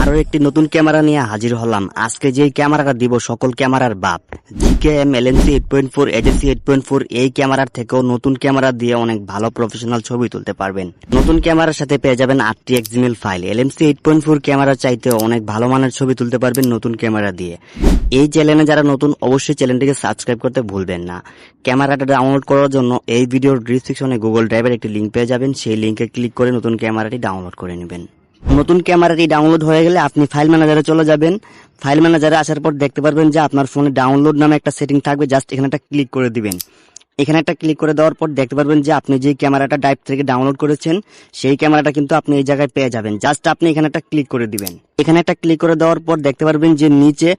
আরো একটি নতুন ক্যামেরা নিয়ে হাজির হলাম। আজকে যে ক্যামেরাটা দিব সকল ক্যামেরার বাপ, জিকেএম এলএমসি 8.4 এডিসি 8.4। এই ক্যামেরার থেকেও নতুন ক্যামেরা দিয়ে অনেক ভালো প্রফেশনাল ছবি তুলতে পারবেন। নতুন ক্যামেরার সাথে পেয়ে যাবেন 8টি এক্সএমএল ফাইল। এলএমসি 8.4 ক্যামেরা চাইতে অনেক ভালো মানের ছবি তুলতে পারবেন নতুন ক্যামেরা দিয়ে। এই চ্যানেলে যারা নতুন অবশ্যই চ্যানেলটিকে সাবস্ক্রাইব করতে ভুলবেন না। ক্যামেরাটা ডাউনলোড করার জন্য এই ভিডিওর ডিসক্রিপশনে গুগল ড্রাইভের একটি লিংক পেয়ে যাবেন। সেই লিংকে ক্লিক করে নতুন ক্যামেরাটি ডাউনলোড করে নেবেন। নতুন ক্যামেরাটি ডাউনলোড হয়ে গেলে আপনি ফাইল ম্যানেজারে চলে যাবেন। ফাইল ম্যানেজারে আসার পর দেখতে পারবেন যে আপনার ফোনে ডাউনলোড নামে একটা সেটিং থাকবে। জাস্ট এখানে একটা ক্লিক করে দিবেন। এখানে একটা ক্লিক করে দেওয়ার পর দেখতে পারবেন যে আপনি যে ক্যামেরাটা ড্রাইভ থেকে ডাউনলোড করেছেন সেই ক্যামেরাটা কিন্তু আপনি এই জায়গায় পেয়ে যাবেন। জাস্ট আপনি এখানে একটা ক্লিক করে দিবেন। এখানে একটা ক্লিক করে দেওয়ার পর দেখতে পারবেন যে নিচে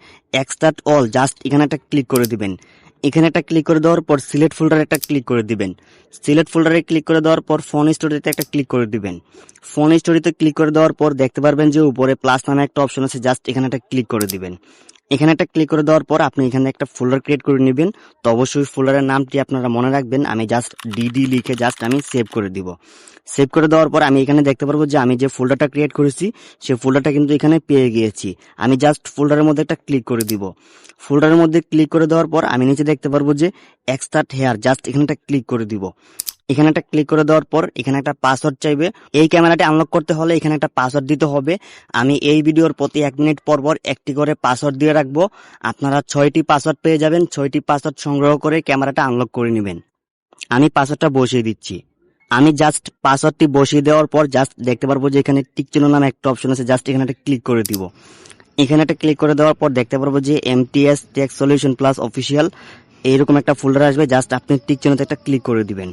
এক্সট্রাক্ট অল, জাস্ট এখানে একটা ক্লিক করে দিবেন। এখানে একটা ক্লিক করে দেওয়ার পর সিলেক্ট ফোল্ডারে একটা ক্লিক করে দিবেন। সিলেক্ট ফোল্ডারে ক্লিক করে দেওয়ার পর ফোন স্টোরিতে একটা ক্লিক করে দিবেন। ফোন স্টোরিতে ক্লিক করে দেওয়ার পর দেখতে পারবেন যে উপরে প্লাস নামে একটা অপশন আছে, জাস্ট এখানে একটা ক্লিক করে দিবেন। এখানে একটা ক্লিক করে দেওয়ার পর আপনি এখানে একটা ফোল্ডার ক্রিয়েট করে নেবেন। তো অবশ্যই ফোল্ডারের নামটি আপনারা মনে রাখবেন। আমি জাস্ট ডিডি লিখে জাস্ট আমি সেভ করে দিব। সেভ করে দেওয়ার পর আমি এখানে দেখতে পারবো যে আমি যে ফোল্ডারটা ক্রিয়েট করেছি সেই ফোল্ডারটা কিন্তু এখানে পেয়ে গিয়েছি। আমি জাস্ট ফোল্ডারের মধ্যে একটা ক্লিক করে দিব। ফোল্ডারের মধ্যে ক্লিক করে দেওয়ার পর আমি নিচে দেখতে পারবো যে এক্সট্রাক্ট হেয়ার, জাস্ট এখানে একটা ক্লিক করে দিব। এখানে একটা ক্লিক করে দেওয়ার পর এখানে একটা পাসওয়ার্ড চাইবে। এই ক্যামেরাটি আনলক করতে হলে এখানে একটা পাসওয়ার্ড দিতে হবে। আমি এই ভিডিওর প্রতি 1 মিনিট পর পর একটি করে পাসওয়ার্ড দিয়ে রাখবো। আপনারা 6টি পাসওয়ার্ড পেয়ে যাবেন। 6টি পাসওয়ার্ড সংগ্রহ করে ক্যামেরাটা আনলক করে নেবেন। আমি পাসওয়ার্ডটা বসিয়ে দিচ্ছি। আমি জাস্ট পাসওয়ার্ডটি বসিয়ে দেওয়ার পর জাস্ট দেখতে পারবো যে এখানে টিক চিহ্ন নামে একটা অপশন আছে, জাস্ট এখানে একটা ক্লিক করে দিব। এখানে একটা ক্লিক করে দেওয়ার পর দেখতে পারবো যে MTS tech solution plus official এইরকম একটা ফোল্ডার আসবে। জাস্ট আপনি টিক চিহ্নতে একটা ক্লিক করে দিবেন।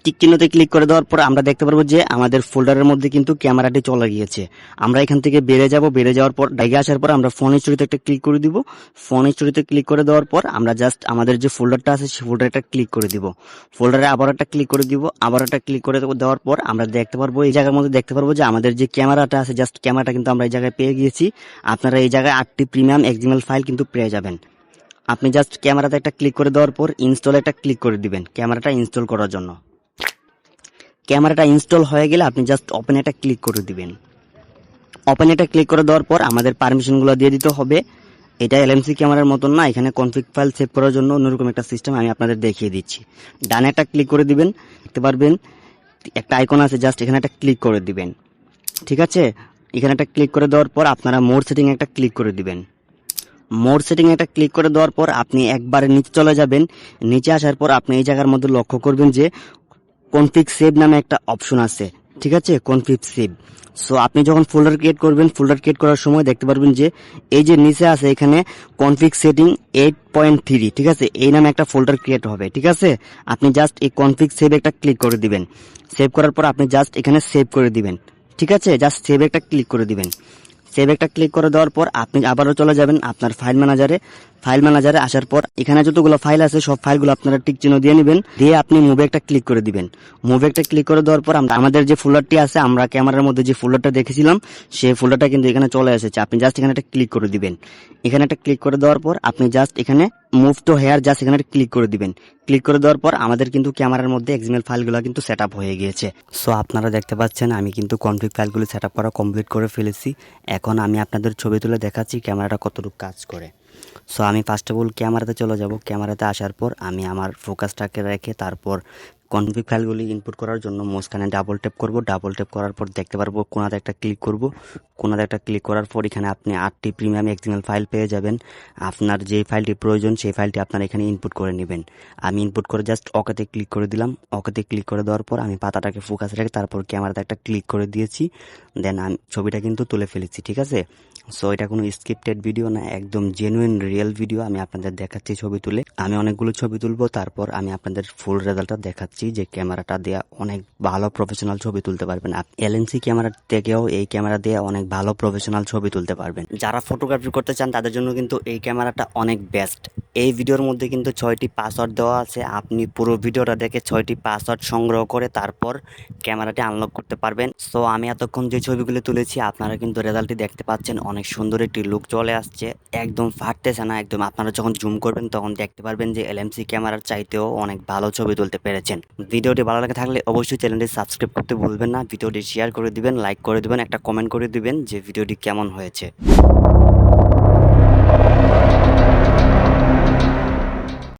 টিক চিহ্নতে ক্লিক করে দেওয়ার পর আমরা দেখতে পারবো যে আমাদের ফোল্ডারের মধ্যে কিন্তু ক্যামেরাটি চলে গিয়েছে। আমরা এখান থেকে বেরিয়ে যাওয়ার পর ডাইগে আসার পর আমরা ফোন স্টোরিতে একটা ক্লিক করে দিব। ফোন স্টোরিতে ক্লিক করে দেওয়ার পর আমরা জাস্ট আমাদের যে ফোল্ডারটা আছে সেই ফোল্ডারটা ক্লিক করে দিব। ফোল্ডারে আবার একটা ক্লিক করে দিব। আবার একটা ক্লিক করে দেওয়ার পর আমরা দেখতে পারবো এই জায়গার মধ্যে দেখতে পারবো যে আমাদের যে ক্যামেরাটা আছে জাস্ট ক্যামেরাটা কিন্তু আমরা এই জায়গায় পেয়ে গিয়েছি। আপনারা এই জায়গায় 8টি প্রিমিয়াম এক্সএমএল ফাইল কিন্তু পেয়ে যাবেন। আপনি জাস্ট ক্যামেরাতে একটা ক্লিক করে দেওয়ার পর ইনস্টলে একটা ক্লিক করে দিবেন ক্যামেরাটা ইনস্টল করার জন্য। ক্যামেরাটা ইনস্টল হয়ে গেলে আপনি জাস্ট ওপেন এটা ক্লিক করে দিবেন। ওপেন এটা ক্লিক করে দেওয়ার পর আমাদের পারমিশনগুলো দিয়ে দিতে হবে। এটা এলএমসি ক্যামেরার মতন না, এখানে কনফিগ ফাইল সেভ করার জন্য অন্যরকম একটা সিস্টেম আমি আপনাদের দেখিয়ে দিচ্ছি। ডানে একটা ক্লিক করে দিবেন। দেখতে পারবেন একটা আইকন আছে, জাস্ট এখানে একটা ক্লিক করে দিবেন। ঠিক আছে, এখানে একটা ক্লিক করে দেওয়ার পর আপনারা মোর সেটিং একটা ক্লিক করে দিবেন। মোর সেটিং একটা ক্লিক করে দেওয়ার পর আপনি একবারে নিচে চলে যাবেন। নিচে আসার পর আপনি এই জায়গার মধ্যে লক্ষ্য করবেন যে কনফিগ সেভ নামে একটা অপশন আছে। ঠিক আছে, কনফিগ সেভ। সো আপনি যখন ফোল্ডার ক্রিয়েট করবেন, ফোল্ডার ক্রিয়েট করার সময় দেখতে পারবেন যে এই যে নিচে আছে এখানে কনফিগ সেটিং 8.3, ঠিক আছে, এই নামে একটা ফোল্ডার ক্রিয়েট হবে। ঠিক আছে, আপনি জাস্ট এই কনফিগ সেভ একটা ক্লিক করে দিবেন। সেভ করার পর আপনি জাস্ট এখানে সেভ করে দিবেন। ঠিক আছে, জাস্ট সেভ একটা ক্লিক করে দিবেন। সেভ একটা ক্লিক করে দেওয়ার পর আপনি আবারও চলে যাবেন আপনার ফাইল ম্যানেজারে। ফাইল ম্যানেজারে আসার পর এখানে যতগুলো ফাইল আছে সব ফাইলগুলো আপনারা টিক চিহ্ন দিয়ে নেবেন। দিয়ে আপনি মুভে একটা ক্লিক করে দিবেন। মুভে একটা ক্লিক করে দেওয়ার পর আমাদের যে ফোল্ডারটি আছে, আমরা ক্যামেরার মধ্যে যে ফোল্ডারটা দেখেছিলাম সেই ফোল্ডারটা কিন্তু এখানে চলে এসেছে। আপনি জাস্ট এখানে একটা ক্লিক করে দিবেন। এখানে একটা ক্লিক করে দেওয়ার পর আপনি জাস্ট এখানে মুভ টু হেয়ার, জাস্ট এখানে ক্লিক করে দিবেন। ক্লিক করে দেওয়ার পর আমাদের কিন্তু ক্যামেরার মধ্যে এক্সএমএল ফাইলগুলো কিন্তু সেট আপ হয়ে গিয়েছে। সো আপনারা দেখতে পাচ্ছেন আমি কিন্তু কনফিগ ফাইলগুলো সেট আপ করা কমপ্লিট করে ফেলেছি। এখন আমি আপনাদের ছবি তুলে দেখাচ্ছি ক্যামেরাটা কতটুকু কাজ করে। সো আমি ফার্স্ট অফ অল ক্যামেরাতে চলে যাব। ক্যামেরাতে আসার পর আমি আমার ফোকাসটাকে রেখে তারপর কনফিগ ফাইলগুলি ইনপুট করার জন্য মাঝখানে ডাবল ট্যাপ করব। ডাবল ট্যাপ করার পর দেখতে পারবো কোনাতে একটা ক্লিক করব। কোনাতে একটা ক্লিক করার পর এখানে আপনি 8টি প্রিমিয়াম এক্সএমএল ফাইল পেয়ে যাবেন। আপনার যে ফাইলটি প্রয়োজন সেই ফাইলটি আপনারা এখানে ইনপুট করে নেবেন। আমি ইনপুট করে জাস্ট ওকেতে ক্লিক করে দিলাম। ওকেতে ক্লিক করে দেওয়ার পর আমি পাতাটাকে ফোকাস রেখে তারপর ক্যামেরাতে একটা ক্লিক করে দিয়েছি। দেন আমি ছবিটা কিন্তু তুলে ফেলেছি। ঠিক আছে, সো এটা কোনো স্ক্রিপ্টেড ভিডিও না, একদম জেনুইন রিয়েল ভিডিও। আমি আপনাদের দেখাচ্ছি ছবি তুলে। আমি অনেকগুলো ছবি তুলবো, তারপর আমি আপনাদের ফুল রেজাল্টটা দেখাচ্ছি যে ক্যামেরাটা দিয়ে অনেক ভালো প্রফেশনাল ছবি তুলতে পারবেন। এলএমসি ক্যামেরার থেকেও এই ক্যামেরা দিয়ে অনেক ভালো প্রফেশনাল ছবি তুলতে পারবেন। যারা ফটোগ্রাফি করতে চান তাদের জন্য কিন্তু এই ক্যামেরাটা অনেক বেস্ট। এই ভিডিওর মধ্যে কিন্তু 6টি পাসওয়ার্ড দেওয়া আছে। আপনি পুরো ভিডিওটা দেখে 6টি পাসওয়ার্ড সংগ্রহ করে তারপর ক্যামেরাটি আনলক করতে পারবেন। সো আমি এতক্ষণ যে ছবিগুলো তুলেছি আপনারা কিন্তু রেজাল্টটি দেখতে পাচ্ছেন, অনেক সুন্দর একটি লুক চলে আসছে, একদম ফাটতেছে না একদম। আপনারা যখন জুম করবেন তখন দেখতে পারবেন যে এলএমসি ক্যামেরার চাইতেও অনেক ভালো ছবি তুলতে পেরেছেন। ভিডিওটি ভালো লাগে থাকলে অবশ্যই চ্যানেলটি সাবস্ক্রাইব করতে ভুলবেন না, ভিডিওটি শেয়ার করে দিবেন, লাইক করে দিবেন, একটা কমেন্ট করে দিবেন যে ভিডিওটি কেমন হয়েছে।